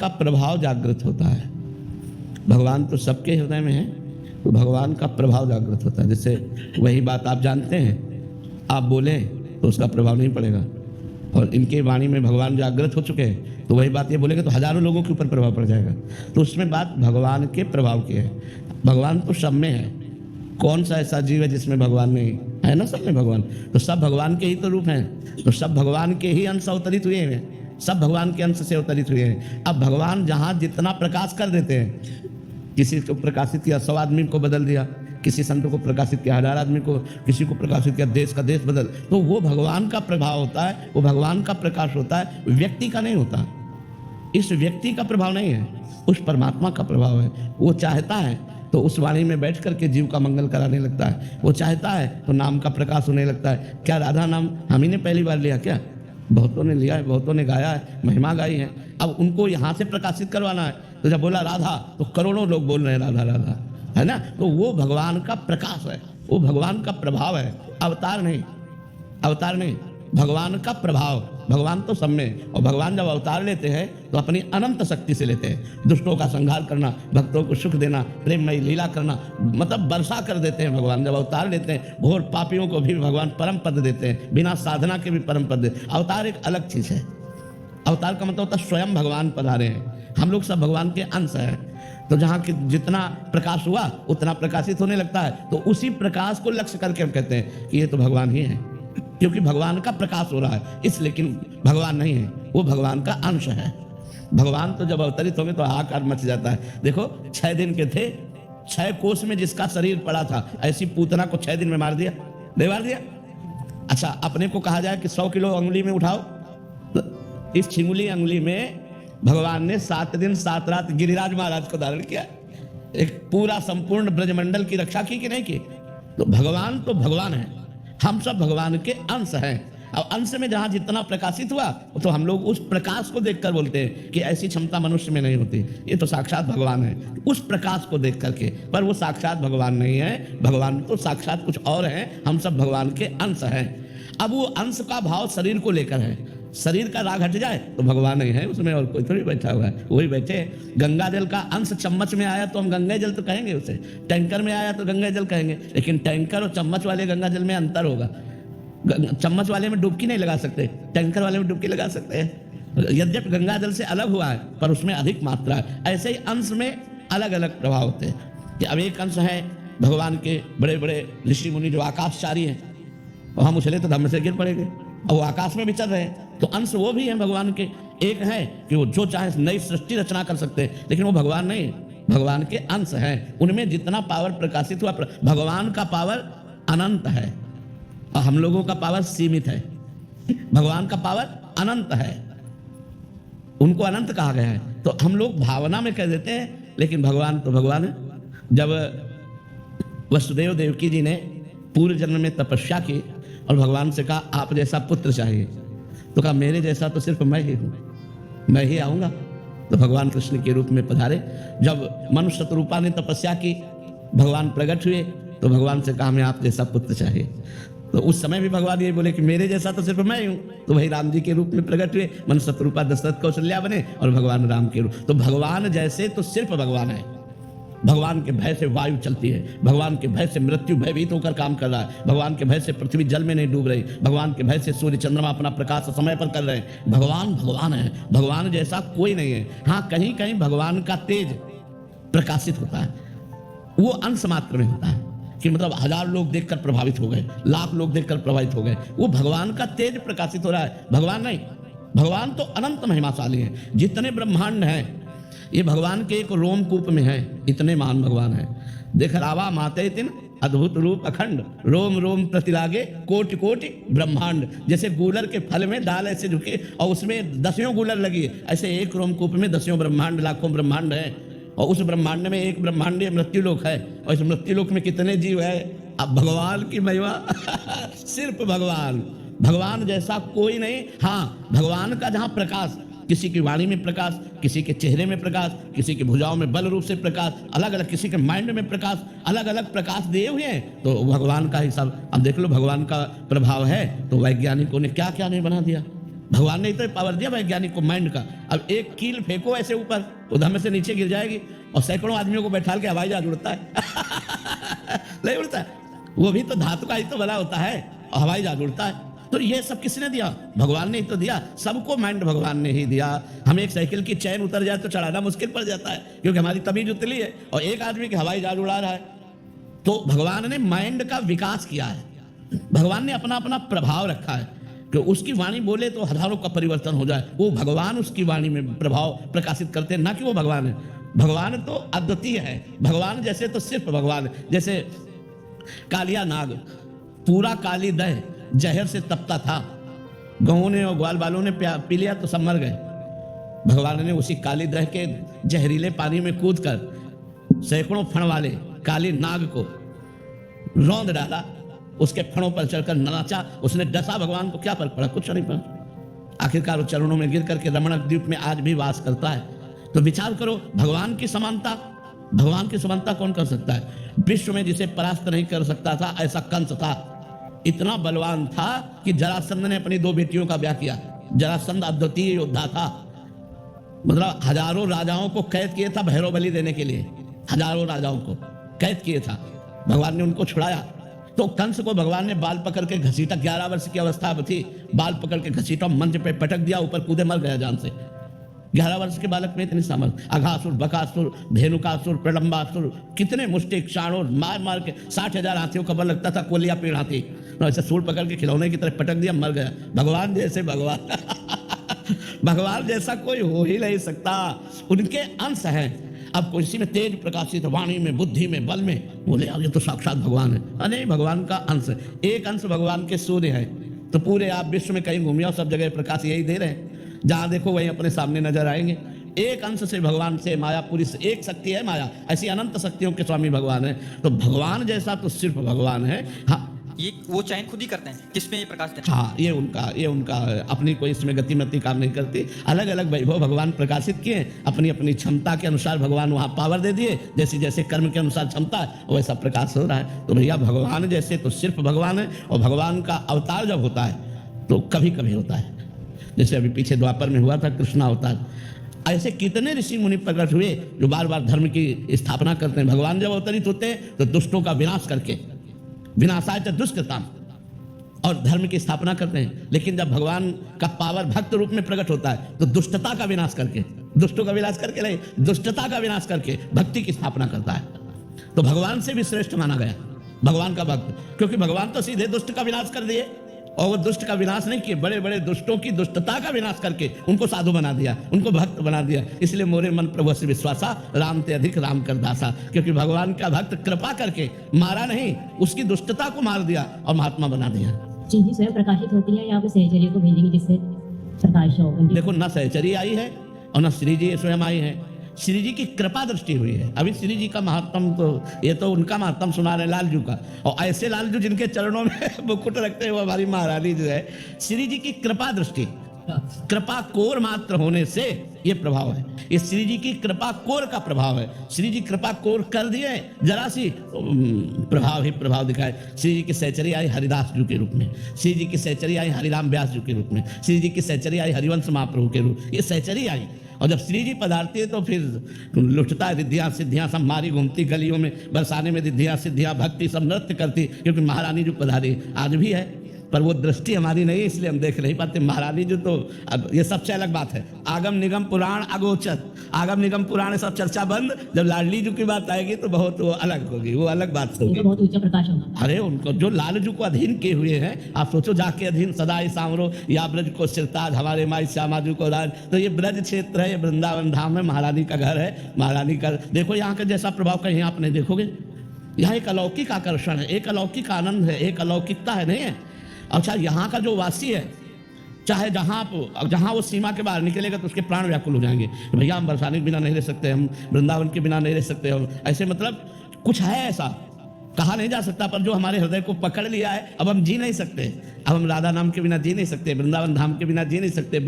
का प्रभाव जागृत होता है। भगवान तो सबके हृदय में है, तो भगवान का प्रभाव जागृत होता है। जैसे वही बात आप जानते हैं, आप बोले तो उसका प्रभाव नहीं पड़ेगा, और इनके वाणी में भगवान जागृत हो चुके हैं, तो वही बात ये बोलेंगे तो हजारों लोगों के ऊपर प्रभाव पड़ जाएगा। तो उसमें बात भगवान के प्रभाव की है। भगवान तो सब में है, कौन सा ऐसा जीव है जिसमें भगवान नहीं है? ना, सब में भगवान। तो सब भगवान के ही तो रूप हैं, तो सब भगवान के ही अंश अवतरित हुए हैं, सब भगवान के अंश से अवतरित हुए हैं। अब भगवान जहाँ जितना प्रकाश कर देते हैं, किसी को प्रकाशित किया 100 आदमी को बदल दिया, किसी संत को प्रकाशित किया 1000 आदमी को, किसी को प्रकाशित किया देश का देश बदल, तो वो भगवान का प्रभाव होता है, वो भगवान का प्रकाश होता है, व्यक्ति का नहीं होता। इस व्यक्ति का प्रभाव नहीं है, उस परमात्मा का प्रभाव है। वो चाहता है तो उस वाणी में बैठ करके जीव का मंगल कराने लगता है, वो चाहता है तो नाम का प्रकाश होने लगता है। क्या राधा नाम हम ही ने पहली बार लिया? क्या बहुतों ने लिया है, बहुतों ने गाया है, महिमा गाई है। अब उनको यहाँ से प्रकाशित करवाना है, तो जब बोला राधा तो करोड़ों लोग बोल रहे हैं राधा राधा, है ना। तो वो भगवान का प्रकाश है, वो भगवान का प्रभाव है, अवतार नहीं, अवतार नहीं, भगवान का प्रभाव। भगवान तो सब में, और भगवान जब अवतार लेते हैं तो अपनी अनंत शक्ति से लेते हैं। दुष्टों का संहार करना, भक्तों को सुख देना, प्रेममयी लीला करना, मतलब वर्षा कर देते हैं भगवान जब अवतार लेते हैं। घोर पापियों को भी भगवान परम पद देते हैं, बिना साधना के भी परम पद देते। अवतार एक अलग चीज़ है। अवतार का मतलब होता है स्वयं भगवान पधारे हैं। हम लोग सब भगवान के अंश हैं, तो जहाँ की जितना प्रकाश हुआ उतना प्रकाशित होने लगता है, तो उसी प्रकाश को लक्ष्य करके हम कहते हैं कि ये तो भगवान ही है, क्योंकि भगवान का प्रकाश हो रहा है। इस लेकिन भगवान नहीं है, वो भगवान का अंश है। भगवान तो जब अवतरित होंगे तो हाहाकार मच जाता है। देखो 6 दिन के थे, 6 कोस में जिसका शरीर पड़ा था, ऐसी पूतना को 6 दिन में मार दिया, नहीं मार दिया? अच्छा, अपने को कहा जाए कि 100 किलो अंगुली में उठाओ, तो इस छिंगुली अंगुली में भगवान ने 7 दिन 7 रात गिरिराज महाराज को धारण किया, एक पूरा संपूर्ण ब्रजमंडल की रक्षा की कि नहीं की? तो भगवान तो भगवान है, हम सब भगवान के अंश हैं। अब अंश में जहां जितना प्रकाशित हुआ तो हम लोग उस प्रकाश को देखकर बोलते हैं कि ऐसी क्षमता मनुष्य में नहीं होती, ये तो साक्षात भगवान है। उस प्रकाश को देख करके, पर वो साक्षात भगवान नहीं है, भगवान तो साक्षात कुछ और है, हम सब भगवान के अंश हैं। अब वो अंश का भाव शरीर को लेकर है, शरीर का राग हट जाए तो भगवान नहीं है उसमें, और कोई थोड़ी बैठा हुआ है, वही बैठे। गंगा जल का अंश चम्मच में आया तो हम गंगा जल तो कहेंगे उसे, टैंकर में आया तो गंगा जल कहेंगे, लेकिन टैंकर और चम्मच वाले गंगा जल में अंतर होगा। चम्मच वाले में डुबकी नहीं लगा सकते, टैंकर वाले में डुबकी लगा सकते हैं। यद्यपि गंगा जल से अलग हुआ है पर उसमें अधिक मात्रा है। ऐसे ही अंश में अलग अलग प्रभाव होते हैं कि अब एक अंश है भगवान के बड़े बड़े ऋषि मुनि जो आकाशचारी हैं, और हम उछले तो धम्म से गिर पड़ेंगे, और वो आकाश में भी चल रहे हैं, तो अंश वो भी है भगवान के। एक है कि वो जो चाहे नई सृष्टि रचना कर सकते हैं, लेकिन वो भगवान नहीं, भगवान के अंश हैं। उनमें जितना पावर प्रकाशित हुआ, भगवान का पावर अनंत है और हम लोगों का पावर सीमित है। भगवान का पावर अनंत है, उनको अनंत कहा गया है, तो हम लोग भावना में कह देते हैं, लेकिन भगवान तो भगवान है। जब वसुदेव देवकी जी ने पूर्व जन्म में तपस्या की और भगवान से कहा आप जैसा पुत्र चाहिए, तो कहा मेरे जैसा तो सिर्फ मैं ही हूँ, मैं ही आऊँगा। तो भगवान कृष्ण के रूप में पधारे। जब मनुष्य रूपा ने तपस्या की, भगवान प्रकट हुए, तो भगवान से कहा हमें आप जैसा पुत्र चाहिए। तो उस समय भी भगवान ये बोले कि मेरे जैसा तो सिर्फ मैं ही हूँ, तो वही राम जी के रूप में प्रकट हुए, मनुष्य रूपा दशरथ कौशल्या बने और भगवान राम के रूप। तो भगवान जैसे तो सिर्फ भगवान है। भगवान के भय से वायु चलती है, भगवान के भय से मृत्यु भयभीत होकर काम कर रहा है, भगवान के भय से पृथ्वी जल में नहीं डूब रही, भगवान के भय से सूर्य चंद्रमा अपना प्रकाश समय पर कर रहे हैं। भगवान भगवान है, भगवान जैसा कोई नहीं है। हाँ, कहीं कहीं भगवान का तेज प्रकाशित होता है, वो अंश मात्र में होता है कि मतलब 1000 लोग देखकर प्रभावित हो गए, लाख लोग देखकर प्रभावित हो गए, वो भगवान का तेज प्रकाशित हो रहा है, भगवान नहीं। भगवान तो अनंत महिमाशाली है। जितने ब्रह्मांड हैं ये भगवान के एक रोमकूप में है, इतने महान भगवान है। देख रावा माते तिन अद्भुत रूप अखंड, रोम रोम प्रतिलागे कोटि कोटि ब्रह्मांड। जैसे गूलर के फल में दाल ऐसे झुके और उसमें 10 गूलर लगी, ऐसे एक रोमकूप में 10 ब्रह्मांड, लाखों ब्रह्मांड है, और उस ब्रह्मांड में एक ब्रह्मांड मृत्युलोक है, और इस मृत्युलोक में कितने जीव है। अब भगवान की महिमा सिर्फ भगवान, भगवान जैसा कोई नहीं। हाँ, भगवान का जहाँ प्रकाश, किसी की वाणी में प्रकाश, किसी के चेहरे में प्रकाश, किसी की भुजाओं में बल रूप से प्रकाश, अलग अलग, किसी के माइंड में प्रकाश, अलग अलग प्रकाश दिए हुए हैं, तो भगवान का ही सब। अब देख लो भगवान का प्रभाव है तो वैज्ञानिकों ने क्या क्या नहीं बना दिया। भगवान ने ही तो पावर दिया वैज्ञानिक को माइंड का। अब एक कील फेंको ऐसे ऊपर तो धम से नीचे गिर जाएगी, और सैकड़ों आदमियों को बैठा के हवाई जहाज उड़ता है नहीं उड़ता है, वो भी तो धातु का ही तो बना होता है, और हवाई जहाज उड़ता है। तो ये सब किसने दिया? भगवान ने ही तो दिया। सबको माइंड भगवान ने ही दिया। हम एक साइकिल की चैन उतर जाए तो चढ़ाना मुश्किल पड़ जाता है, क्योंकि हमारी तमीज उतली है, और एक आदमी के हवाई जहाज उड़ा रहा है। तो भगवान ने माइंड का विकास किया है, भगवान ने अपना अपना प्रभाव रखा है कि उसकी वाणी बोले तो हजारों का परिवर्तन हो जाए। वो भगवान उसकी वाणी में प्रभाव प्रकाशित करते हैं, ना कि वो भगवान है। भगवान तो अद्वितीय है। भगवान जैसे तो सिर्फ भगवान है। जैसे कालिया नाग पूरा काली दह जहर से तपता था, गौं ने और ग्वाल बालों ने पी लिया तो सब मर गए। भगवान ने उसी काली दह के जहरीले पानी में कूदकर सैकड़ों फण वाले काली नाग को रौंद डाला, उसके फणों पर चढ़कर नाचा, उसने डसा। भगवान को क्या फर्क पड़ा? कुछ नहीं पड़ा। आखिरकार वो चरणों में गिर करके रमणक द्वीप में आज भी वास करता है। तो विचार करो, भगवान की समानता, भगवान की समानता कौन कर सकता है? विश्व में जिसे परास्त नहीं कर सकता था ऐसा कंस था, इतना बलवान था कि जरासंध ने अपनी 2 बेटियों का ब्याह किया। जरासंध अद्वितीय योद्धा था, मतलब हजारों राजाओं को कैद किए था भैरव बलि देने के लिए, हजारों राजाओं को कैद किए था। भगवान ने उनको छुड़ाया। तो कंस को भगवान ने बाल पकड़ के घसीटा, 11 वर्ष की अवस्था थी, बाल पकड़ के घसीटा, मंच पे पटक दिया, ऊपर कूदे, मर गया जान से। 11 वर्ष के बालक में इतनी सामर्थ। अघासुर, बकासुर, धेनुकासुर, प्रलंबासुर, कितने मुष्टिक शाणों मार मार के 60,000 हाथियों का बल लगता था, कोलिया पेड़ हाथी, तो ऐसे सूर पकड़ के खिलौने की तरह पटक दिया, मर गया। भगवान जैसे भगवान भगवान जैसा कोई हो ही नहीं सकता। उनके अंश हैं। अब किसी में तेज प्रकाशित, वाणी में, बुद्धि में, बल में, बोले ये तो साक्षात भगवान है। नहीं, भगवान का अंश। एक अंश भगवान के सूर्य है। तो पूरे आप विश्व में कहीं घूमिए, सब जगह प्रकाश यही दे रहे हैं, जहां देखो वहीं अपने सामने नजर आएंगे। एक अंश से भगवान से माया पूरी एक शक्ति है माया, ऐसी अनंत शक्तियों के स्वामी भगवान है। तो भगवान जैसा तो सिर्फ भगवान है। हाँ, ये वो चयन खुद ही करते हैं किसमें ये प्रकाश देना। हाँ, ये उनका अपनी कोई इसमें गतिमति काम नहीं करती। अलग अलग वैभव भगवान प्रकाशित किए, अपनी अपनी क्षमता के अनुसार भगवान वहाँ पावर दे दिए, जैसे जैसे कर्म के अनुसार क्षमता है वैसा प्रकाश हो रहा है। तो भैया भगवान जैसे तो सिर्फ भगवान है, और भगवान का अवतार जब होता है तो कभी कभी होता है। जैसे अभी पीछे द्वापर में हुआ था कृष्णा अवतार। ऐसे कितने ऋषि मुनि प्रकट हुए जो बार बार धर्म की स्थापना करते हैं। भगवान जब अवतरित होते हैं तो दुष्टों का विनाश करके, विनाशाय च दुष्कृताम, और धर्म की स्थापना करते हैं। लेकिन जब भगवान का पावर भक्त रूप में प्रकट होता है तो दुष्टता का विनाश करके, दुष्टों का विनाश करके नहीं, दुष्टता का विनाश करके भक्ति की स्थापना करता है। तो भगवान से भी श्रेष्ठ माना गया भगवान का भक्त, क्योंकि भगवान तो सीधे दुष्ट का विनाश कर दिए, और वो दुष्ट का विनाश नहीं किए, बड़े बड़े दुष्टों की दुष्टता का विनाश करके उनको साधु बना दिया, उनको भक्त बना दिया। इसलिए मोरे मन प्रभु से विश्वासा, राम ते अधिक राम कर दासा। क्योंकि भगवान का भक्त कृपा करके मारा नहीं, उसकी दुष्टता को मार दिया और महात्मा बना दिया। जी जी, स्वयं प्रकाशित होती है या आप सहचर्य को भेजेंगे जिससे प्रकाश हो? देखो, न सहचरी आई है और न श्री जी स्वयं आई है। श्री जी की कृपा दृष्टि हुई है। अभी श्री जी का महात्म तो ये तो उनका महात्म सुना रहे लालजू का, और ऐसे लालजू जिनके चरणों में मुकुट रखते हैं वो हमारी महारानी जो है। श्री जी की कृपा दृष्टि, कृपा कोर मात्र होने से ये प्रभाव है। ये श्री जी की कृपा कोर का प्रभाव है। श्री जी कृपा कोर कर दिए, जरा सी प्रभाव ही प्रभाव दिखाए। श्री जी की सहचरी आई हरिदास जी के रूप में, श्री जी की सहचरी आई हरिराम व्यास जी के रूप में, श्री जी की सहचरी आई हरिवंश महाप्रभु के रूप, ये सहचरी आई। और जब श्री जी पधारती है तो फिर लुटता है, रिद्धियाँ सिद्धियाँ सब मारी घूमती गलियों में, बरसाने में रिद्धियाँ सिद्धियाँ, भक्ति सब नृत्य करती, क्योंकि महारानी जो पधारी आज भी है। पर वो दृष्टि हमारी नहीं, इसलिए हम देख नहीं पाते। महारानी जो तो अब ये सबसे अलग बात है। आगम निगम पुराण अगोचर, आगम निगम पुराण सब चर्चा बंद। जब लाडली जी की बात आएगी तो बहुत वो अलग होगी, वो अलग बात होगी। बहुत ऊंचा प्रकाश होगा। अरे उनको जो लालजू को अधीन किए हुए हैं, आप सोचो, जाके अधीन सदाई सांवरो या ब्रज को सिरताज, हमारे माई श्यामाजू को राज। तो ये ब्रज क्षेत्र है, ये वृंदावन धाम है, महारानी का घर है। महारानी का देखो यहाँ का जैसा प्रभाव कहीं आप नहीं देखोगे। यहाँ एक अलौकिक आकर्षण है, एक अलौकिक आनंद है, एक अलौकिकता है, नहीं है। अच्छा, यहाँ का जो वासी है, चाहे जहाँ वो सीमा के बाहर निकलेगा तो उसके प्राण व्याकुल हो जाएंगे। भैया हम बरसाने के बिना नहीं रह सकते, हम वृंदावन के बिना नहीं रह सकते, हम ऐसे, मतलब कुछ है ऐसा, कहा नहीं जा सकता, पर जो हमारे हृदय को पकड़ लिया है, अब हम जी नहीं सकते। अब हम राधा नाम के बिना जी नहीं सकते, वृंदावन धाम के बिना जी नहीं सकते।